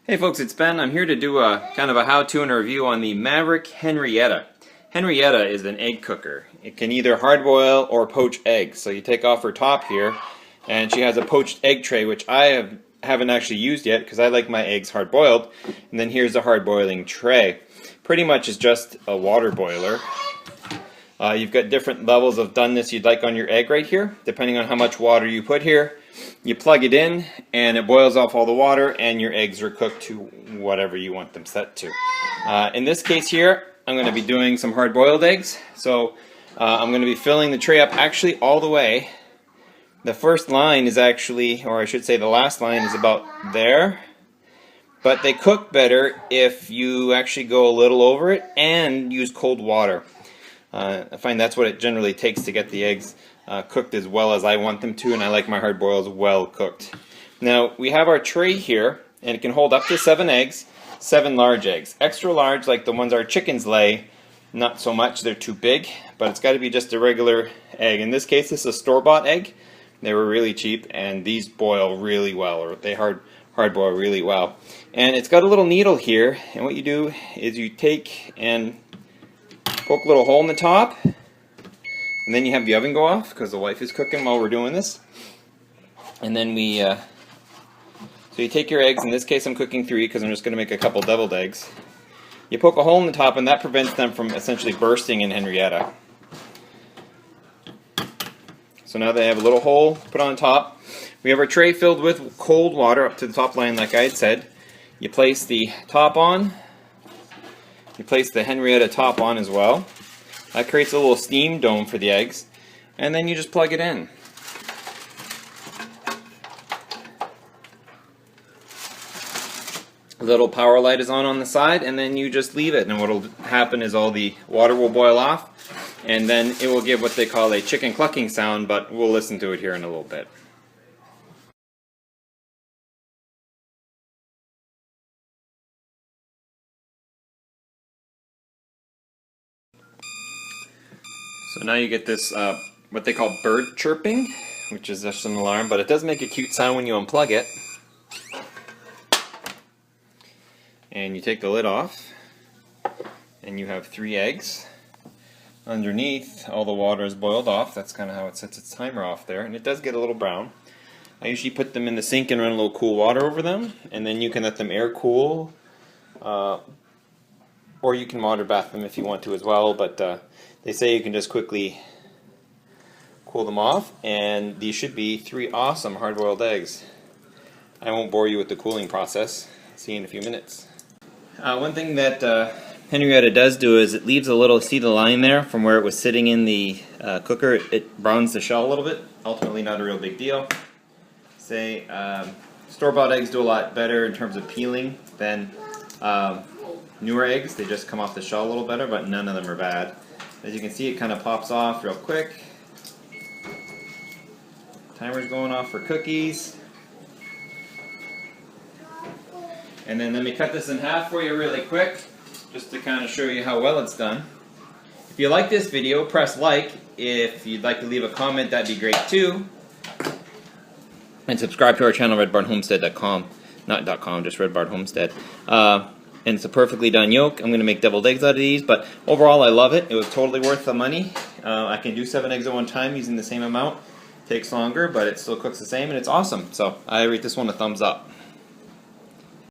Hey folks, it's Ben. I'm here to do a kind of a how-to and a review on the Maverick Henrietta. Henrietta is an egg cooker. It can either hard-boil or poach eggs. So you take off her top here, and she has a poached egg tray, which I haven't actually used yet because I like my eggs hard-boiled. And then here's the hard-boiling tray. Pretty much is just a water boiler. You've got different levels of doneness you'd like on your egg right here, depending on how much water you put here. You plug it in and it boils off all the water and your eggs are cooked to whatever you want them set to. In this case here, I'm going to be doing some hard-boiled eggs. So I'm going to be filling the tray up actually all the way. The first line is actually, or I should say the last line is about there. But they cook better if you actually go a little over it and use cold water. I find that's what it generally takes to get the eggs cooked as well as I want them to, and I like my hard boils well cooked. Now we have our tray here, and it can hold up to 7 eggs, 7 large eggs. Extra large, like the ones our chickens lay, not so much, they're too big, but it's got to be just a regular egg. In this case, this is a store-bought egg. They were really cheap, and these boil really well, or they hard boil really well. And it's got a little needle here, and what you do is you take and poke a little hole in the top, and then you have the oven go off because the wife is cooking while we're doing this. And then so you take your eggs. In this case, I'm cooking 3 because I'm just going to make a couple deviled eggs. You poke a hole in the top, and that prevents them from essentially bursting in Henrietta. So now they have a little hole put on top. We have our tray filled with cold water up to the top line, like I had said. You place the top on. You place the Henrietta top on as well. That creates a little steam dome for the eggs. And then you just plug it in. A little power light is on the side, and then you just leave it. And what will happen is all the water will boil off, and then it will give what they call a chicken clucking sound, but we'll listen to it here in a little bit. So now you get this, what they call bird chirping, which is just an alarm, but it does make a cute sound when you unplug it. And you take the lid off, and you have 3 eggs. Underneath, all the water is boiled off. That's kind of how it sets its timer off there, and it does get a little brown. I usually put them in the sink and run a little cool water over them, and then you can let them air cool, or you can water bath them if you want to as well, but they say you can just quickly cool them off, and these should be 3 awesome hard-boiled eggs. I won't bore you with the cooling process. See you in a few minutes. One thing that Henrietta does do is it leaves a little, see the line there from where it was sitting in the cooker, it browns the shell a little bit. Ultimately not a real big deal. Say store-bought eggs do a lot better in terms of peeling than newer eggs. They just come off the shell a little better, but none of them are bad. As you can see, it kind of pops off real quick. Timer's going off for cookies. And then let me cut this in half for you really quick, just to kind of show you how well it's done. If you like this video, press like. If you'd like to leave a comment, that'd be great too. And subscribe to our channel, redbarnhomestead.com. Not .com, just Red Barn Homestead. And it's a perfectly done yolk. I'm going to make deviled eggs out of these, but overall I love it. It was totally worth the money. I can do 7 eggs at one time using the same amount. Takes longer, but it still cooks the same, and it's awesome. So I rate this one a thumbs up.